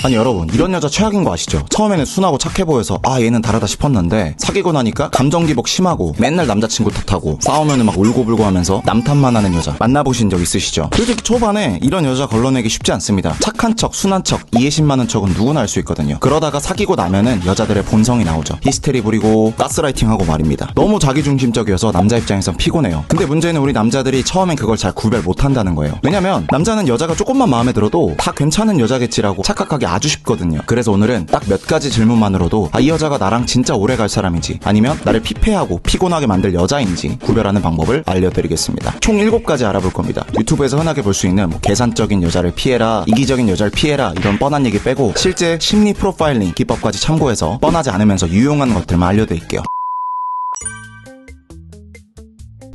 아니 여러분, 이런 여자 최악인 거 아시죠? 처음에는 순하고 착해 보여서 아 얘는 다르다 싶었는데 사귀고 나니까 감정기복 심하고 맨날 남자친구 탓하고 싸우면은 막 울고불고 하면서 남 탓만 하는 여자 만나보신 적 있으시죠? 솔직히 초반에 이런 여자 걸러내기 쉽지 않습니다. 착한 척, 순한 척, 이해심 많은 척은 누구나 할 수 있거든요. 그러다가 사귀고 나면은 여자들의 본성이 나오죠. 히스테리 부리고 가스라이팅하고 말입니다. 너무 자기중심적이어서 남자 입장에선 피곤해요. 근데 문제는 우리 남자들이 처음엔 그걸 잘 구별 못한다는 거예요. 왜냐면 남자는 여자가 조금만 마음에 들어도 다 괜찮은 여자겠지라고 착각하기 아주 쉽거든요. 그래서 오늘은 딱 몇 가지 질문만으로도 이 여자가 나랑 진짜 오래 갈 사람인지 아니면 나를 피폐하고 피곤하게 만들 여자인지 구별하는 방법을 알려드리겠습니다. 총 7가지 알아볼 겁니다. 유튜브에서 흔하게 볼 수 있는 계산적인 여자를 피해라, 이기적인 여자를 피해라 이런 뻔한 얘기 빼고 실제 심리 프로파일링 기법까지 참고해서 뻔하지 않으면서 유용한 것들만 알려드릴게요.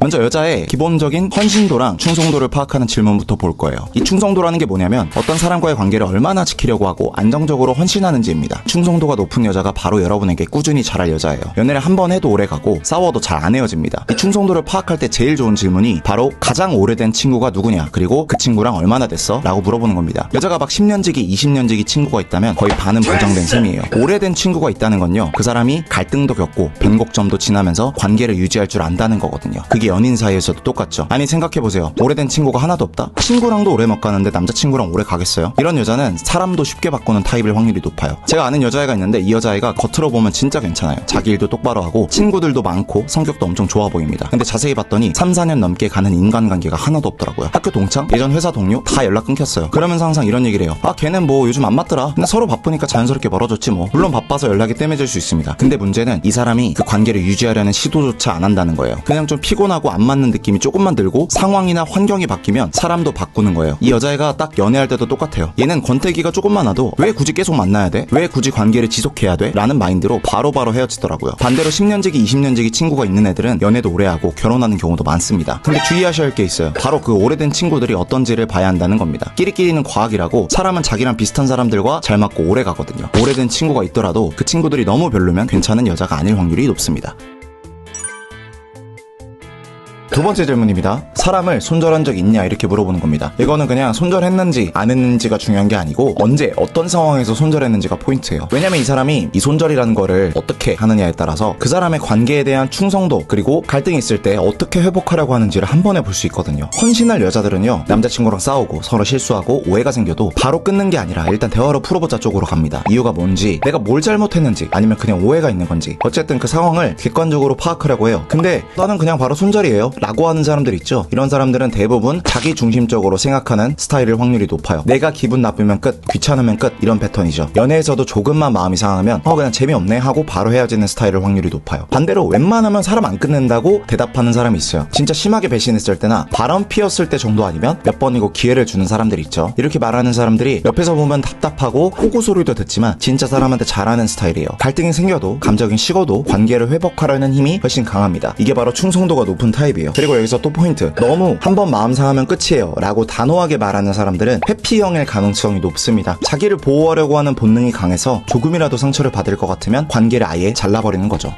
먼저 여자의 기본적인 헌신도랑 충성도를 파악하는 질문부터 볼 거예요. 이 충성도라는 게 뭐냐면 어떤 사람과의 관계를 얼마나 지키려고 하고 안정적으로 헌신하는지입니다. 충성도가 높은 여자가 바로 여러분에게 꾸준히 잘할 여자예요. 연애를 한 번 해도 오래 가고 싸워도 잘 안 헤어집니다. 이 충성도를 파악할 때 제일 좋은 질문이 바로 가장 오래된 친구가 누구냐, 그리고 그 친구랑 얼마나 됐어? 라고 물어보는 겁니다. 여자가 막 10년지기, 20년지기 친구가 있다면 거의 반은 보장된 셈이에요. 오래된 친구가 있다는 건요, 그 사람이 갈등도 겪고 변곡점도 지나면서 관계를 유지할 줄 안다는 거거든요. 그게 연인 사이에서도 똑같죠. 아니 생각해보세요. 오래된 친구가 하나도 없다? 친구랑도 오래 못 가는데 남자친구랑 오래 가겠어요? 이런 여자는 사람도 쉽게 바꾸는 타입일 확률이 높아요. 제가 아는 여자애가 있는데 이 여자애가 겉으로 보면 진짜 괜찮아요. 자기 일도 똑바로 하고 친구들도 많고 성격도 엄청 좋아 보입니다. 근데 자세히 봤더니 3, 4년 넘게 가는 인간관계가 하나도 없더라고요. 학교 동창, 예전 회사 동료 다 연락 끊겼어요. 그러면서 항상 이런 얘기를 해요. 아 걔는 뭐 요즘 안 맞더라. 근데 서로 바쁘니까 자연스럽게 멀어졌지 뭐. 물론 바빠서 연락이 뜸해질 수 있습니다. 근데 문제는 이 사람이 그 관계를 유지하려는 시도조차 안 한다는 거예요. 그냥 좀 피곤하고 안 맞는 느낌이 조금만 들고 상황이나 환경이 바뀌면 사람도 바꾸는 거예요. 이 여자애가 딱 연애할 때도 똑같아요. 얘는 권태기가 조금만 와도 왜 굳이 계속 만나야 돼? 왜 굳이 관계를 지속해야 돼? 라는 마인드로 바로바로 헤어지더라고요. 반대로 10년지기, 20년지기 친구가 있는 애들은 연애도 오래 하고 결혼하는 경우도 많습니다. 근데 주의하셔야 할 게 있어요. 바로 그 오래된 친구들이 어떤지를 봐야 한다는 겁니다. 끼리끼리는 과학이라고 사람은 자기랑 비슷한 사람들과 잘 맞고 오래 가거든요. 오래된 친구가 있더라도 그 친구들이 너무 별로면 괜찮은 여자가 아닐 확률이 높습니다. 두 번째 질문입니다. 사람을 손절한 적 있냐 이렇게 물어보는 겁니다. 이거는 그냥 손절했는지 안 했는지가 중요한 게 아니고 언제 어떤 상황에서 손절했는지가 포인트예요. 왜냐면 이 사람이 이 손절이라는 거를 어떻게 하느냐에 따라서 그 사람의 관계에 대한 충성도 그리고 갈등이 있을 때 어떻게 회복하려고 하는지를 한 번에 볼 수 있거든요. 헌신할 여자들은요, 남자친구랑 싸우고 서로 실수하고 오해가 생겨도 바로 끊는 게 아니라 일단 대화로 풀어보자 쪽으로 갑니다. 이유가 뭔지, 내가 뭘 잘못했는지 아니면 그냥 오해가 있는 건지 어쨌든 그 상황을 객관적으로 파악하려고 해요. 근데 나는 그냥 바로 손절이에요 라고 하는 사람들 있죠. 이런 사람들은 대부분 자기 중심적으로 생각하는 스타일일 확률이 높아요. 내가 기분 나쁘면 끝, 귀찮으면 끝 이런 패턴이죠. 연애에서도 조금만 마음이 상하면 그냥 재미없네 하고 바로 헤어지는 스타일일 확률이 높아요. 반대로 웬만하면 사람 안 끊는다고 대답하는 사람이 있어요. 진짜 심하게 배신했을 때나 바람 피웠을 때 정도 아니면 몇 번이고 기회를 주는 사람들이 있죠. 이렇게 말하는 사람들이 옆에서 보면 답답하고 호구 소리도 듣지만 진짜 사람한테 잘하는 스타일이에요. 갈등이 생겨도 감정이 식어도 관계를 회복하려는 힘이 훨씬 강합니다. 이게 바로 충성도가 높은 타입이에요. 그리고 여기서 또 포인트, 너무 한번 마음 상하면 끝이에요 라고 단호하게 말하는 사람들은 회피형일 가능성이 높습니다. 자기를 보호하려고 하는 본능이 강해서 조금이라도 상처를 받을 것 같으면 관계를 아예 잘라버리는 거죠.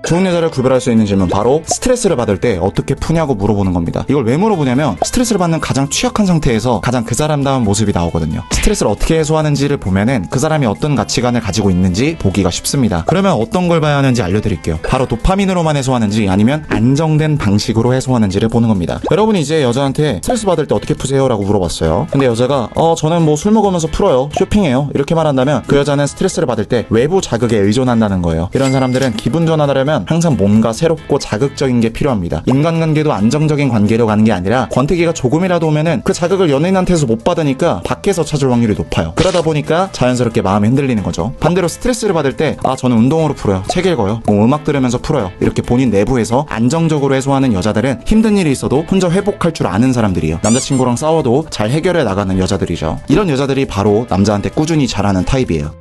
좋은 여자를 구별할 수 있는 질문, 바로 스트레스를 받을 때 어떻게 푸냐고 물어보는 겁니다. 이걸 왜 물어보냐면 스트레스를 받는 가장 취약한 상태에서 가장 그 사람다운 모습이 나오거든요. 스트레스를 어떻게 해소하는지를 보면은 그 사람이 어떤 가치관을 가지고 있는지 보기가 쉽습니다. 그러면 어떤 걸 봐야 하는지 알려드릴게요. 바로 도파민으로만 해소하는지 아니면 안정된 방식으로 해소하는지를 보는 겁니다. 여러분이 이제 여자한테 스트레스 받을 때 어떻게 푸세요? 라고 물어봤어요. 근데 여자가 저는 뭐 술 먹으면서 풀어요, 쇼핑해요 이렇게 말한다면 그 여자는 스트레스를 받을 때 외부 자극에 의존한다는 거예요. 이런 사람들은 기분 전환하려면 항상 뭔가 새롭고 자극적인 게 필요합니다. 인간관계도 안정적인 관계로 가는 게 아니라 권태기가 조금이라도 오면은 그 자극을 연예인한테서 못 받으니까 밖에서 찾을 확률이 높아요. 그러다 보니까 자연스럽게 마음이 흔들리는 거죠. 반대로 스트레스를 받을 때 저는 운동으로 풀어요, 책 읽어요, 뭐 음악 들으면서 풀어요 이렇게 본인 내부에서 안정적으로 해소하는 여자들은 힘든 일이 있어도 혼자 회복할 줄 아는 사람들이에요. 남자친구랑 싸워도 잘 해결해 나가는 여자들이죠. 이런 여자들이 바로 남자한테 꾸준히 잘하는 타입이에요.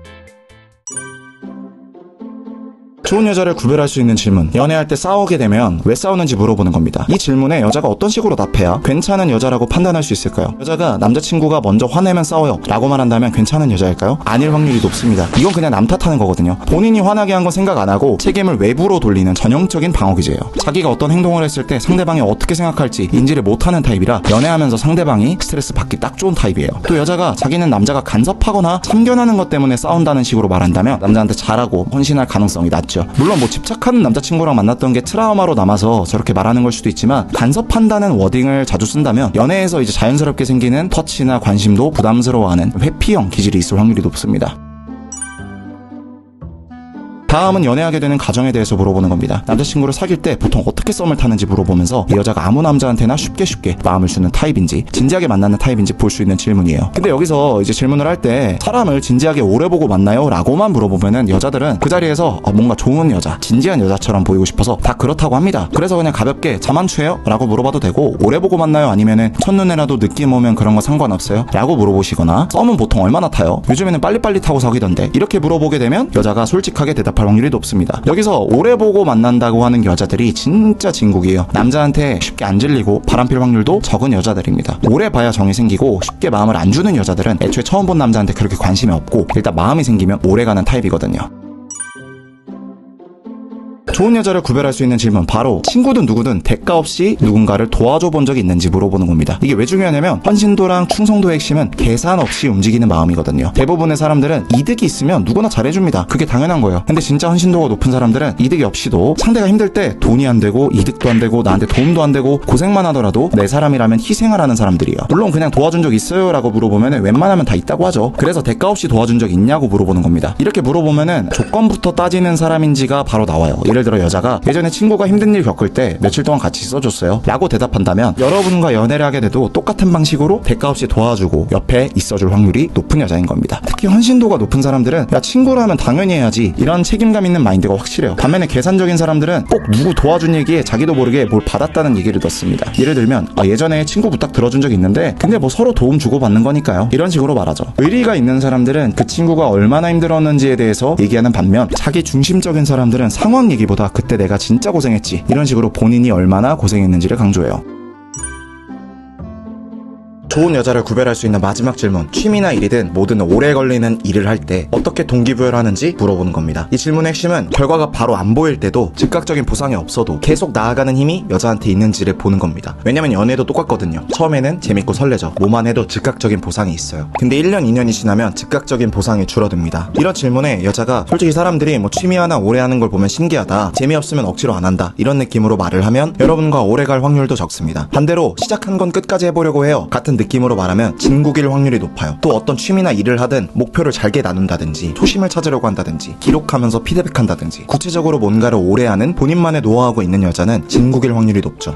좋은 여자를 구별할 수 있는 질문. 연애할 때 싸우게 되면 왜 싸우는지 물어보는 겁니다. 이 질문에 여자가 어떤 식으로 답해야 괜찮은 여자라고 판단할 수 있을까요? 여자가 남자친구가 먼저 화내면 싸워요 라고 말한다면 괜찮은 여자일까요? 아닐 확률이 높습니다. 이건 그냥 남 탓하는 거거든요. 본인이 화나게 한 건 생각 안 하고 책임을 외부로 돌리는 전형적인 방어 기제예요. 자기가 어떤 행동을 했을 때 상대방이 어떻게 생각할지 인지를 못하는 타입이라 연애하면서 상대방이 스트레스 받기 딱 좋은 타입이에요. 또 여자가 자기는 남자가 간섭하거나 참견하는 것 때문에 싸운다는 식으로 말한다면 남자한테 잘하고 헌신할 가능성이 낮죠. 물론 뭐 집착하는 남자친구랑 만났던 게 트라우마로 남아서 저렇게 말하는 걸 수도 있지만 간섭한다는 워딩을 자주 쓴다면 연애에서 이제 자연스럽게 생기는 터치나 관심도 부담스러워하는 회피형 기질이 있을 확률이 높습니다. 다음은 연애하게 되는 가정에 대해서 물어보는 겁니다. 남자친구를 사귈 때 보통 어떻게 썸을 타는지 물어보면서 이 여자가 아무 남자한테나 쉽게 마음을 주는 타입인지 진지하게 만나는 타입인지 볼 수 있는 질문이에요. 근데 여기서 이제 질문을 할 때 사람을 진지하게 오래 보고 만나요? 라고만 물어보면은 여자들은 그 자리에서 뭔가 좋은 여자, 진지한 여자처럼 보이고 싶어서 다 그렇다고 합니다. 그래서 그냥 가볍게 잠 안 취해요? 라고 물어봐도 되고 오래 보고 만나요? 아니면은 첫눈에라도 느낌 오면 그런 거 상관없어요? 라고 물어보시거나 썸은 보통 얼마나 타요? 요즘에는 빨리빨리 타고 사귀던데 이렇게 물어보게 되면 여자가 솔직하게 대답할 확률이 높습니다. 여기서 오래 보고 만난다고 하는 여자들이 진짜 진국이에요. 남자한테 쉽게 안 질리고 바람필 확률도 적은 여자들입니다. 오래 봐야 정이 생기고 쉽게 마음을 안 주는 여자들은 애초에 처음 본 남자한테 그렇게 관심이 없고 일단 마음이 생기면 오래가는 타입이거든요. 좋은 여자를 구별할 수 있는 질문, 바로 친구든 누구든 대가 없이 누군가를 도와줘 본 적이 있는지 물어보는 겁니다. 이게 왜 중요하냐면 헌신도랑 충성도의 핵심은 계산 없이 움직이는 마음이거든요. 대부분의 사람들은 이득이 있으면 누구나 잘해줍니다. 그게 당연한 거예요. 근데 진짜 헌신도가 높은 사람들은 이득이 없이도 상대가 힘들 때 돈이 안 되고 이득도 안 되고 나한테 도움도 안 되고 고생만 하더라도 내 사람이라면 희생을 하는 사람들이에요. 물론 그냥 도와준 적 있어요? 라고 물어보면 웬만하면 다 있다고 하죠. 그래서 대가 없이 도와준 적 있냐고 물어보는 겁니다. 이렇게 물어보면은 조건부터 따지는 사람인지가 바로 나와요. 예를 들어 여자가 예전에 친구가 힘든 일 겪을 때 며칠 동안 같이 있어줬어요 라고 대답한다면 여러분과 연애를 하게 돼도 똑같은 방식으로 대가 없이 도와주고 옆에 있어줄 확률이 높은 여자인 겁니다. 특히 헌신도가 높은 사람들은 야 친구라면 당연히 해야지 이런 책임감 있는 마인드가 확실해요. 반면에 계산적인 사람들은 꼭 누구 도와준 얘기에 자기도 모르게 뭘 받았다는 얘기를 넣습니다. 예를 들면 예전에 친구 부탁 들어준 적이 있는데 근데 뭐 서로 도움 주고받는 거니까요 이런 식으로 말하죠. 의리가 있는 사람들은 그 친구가 얼마나 힘들었는지에 대해서 얘기하는 반면 자기 중심적인 사람들은 상황 얘기보다 그때 내가 진짜 고생했지 이런 식으로 본인이 얼마나 고생했는지를 강조해요. 좋은 여자를 구별할 수 있는 마지막 질문, 취미나 일이든 뭐든 오래 걸리는 일을 할 때 어떻게 동기부여를 하는지 물어보는 겁니다. 이 질문의 핵심은 결과가 바로 안 보일 때도 즉각적인 보상이 없어도 계속 나아가는 힘이 여자한테 있는지를 보는 겁니다. 왜냐면 연애도 똑같거든요. 처음에는 재밌고 설레죠. 뭐만 해도 즉각적인 보상이 있어요. 근데 1년 2년이 지나면 즉각적인 보상이 줄어듭니다. 이런 질문에 여자가 솔직히 사람들이 뭐 취미 하나 오래 하는 걸 보면 신기하다, 재미없으면 억지로 안 한다 이런 느낌으로 말을 하면 여러분과 오래 갈 확률도 적습니다. 반대로 시작한 건 끝까지 해보려고 해요 같은 느낌으로 말하면 진국일 확률이 높아요. 또 어떤 취미나 일을 하든 목표를 잘게 나눈다든지 초심을 찾으려고 한다든지 기록하면서 피드백한다든지 구체적으로 뭔가를 오래 하는 본인만의 노하우가 있는 여자는 진국일 확률이 높죠.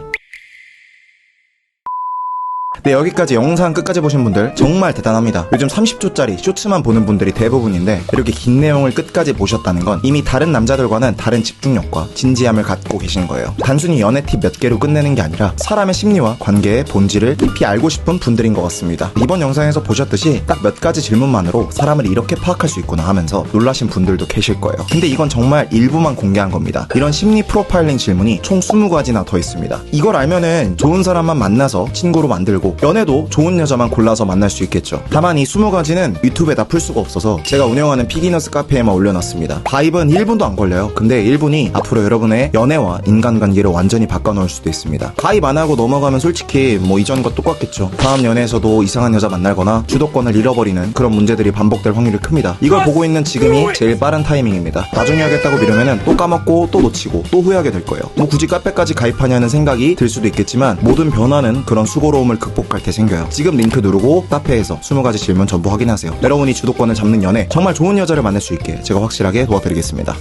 네, 여기까지 영상 끝까지 보신 분들 정말 대단합니다. 요즘 30초짜리 쇼츠만 보는 분들이 대부분인데 이렇게 긴 내용을 끝까지 보셨다는 건 이미 다른 남자들과는 다른 집중력과 진지함을 갖고 계신 거예요. 단순히 연애 팁 몇 개로 끝내는 게 아니라 사람의 심리와 관계의 본질을 깊이 알고 싶은 분들인 것 같습니다. 이번 영상에서 보셨듯이 딱 몇 가지 질문만으로 사람을 이렇게 파악할 수 있구나 하면서 놀라신 분들도 계실 거예요. 근데 이건 정말 일부만 공개한 겁니다. 이런 심리 프로파일링 질문이 총 20가지나 더 있습니다. 이걸 알면은 좋은 사람만 만나서 친구로 만들고 연애도 좋은 여자만 골라서 만날 수 있겠죠. 다만 이 20가지는 유튜브에 다 풀 수가 없어서 제가 운영하는 피기너스 카페에만 올려놨습니다. 바입은 1분도 안 걸려요. 근데 1분이 앞으로 여러분의 연애와 인간관계를 완전히 바꿔놓을 수도 있습니다. 가입 안 하고 넘어가면 솔직히 뭐 이전과 똑같겠죠. 다음 연애에서도 이상한 여자 만날거나 주도권을 잃어버리는 그런 문제들이 반복될 확률이 큽니다. 이걸 보고 있는 지금이 제일 빠른 타이밍입니다. 나중에 하겠다고 미루면은 또 까먹고 또 놓치고 또 후회하게 될 거예요. 뭐 굳이 카페까지 가입하냐는 생각이 들 수도 있겠지만 모든 변화는 그런 수고로움을 극복할 때 생겨요. 지금 링크 누르고 카페에서 20가지 질문 전부 확인하세요. 여러분이 주도권을 잡는 연애, 정말 좋은 여자를 만날 수 있게 제가 확실하게 도와드리겠습니다.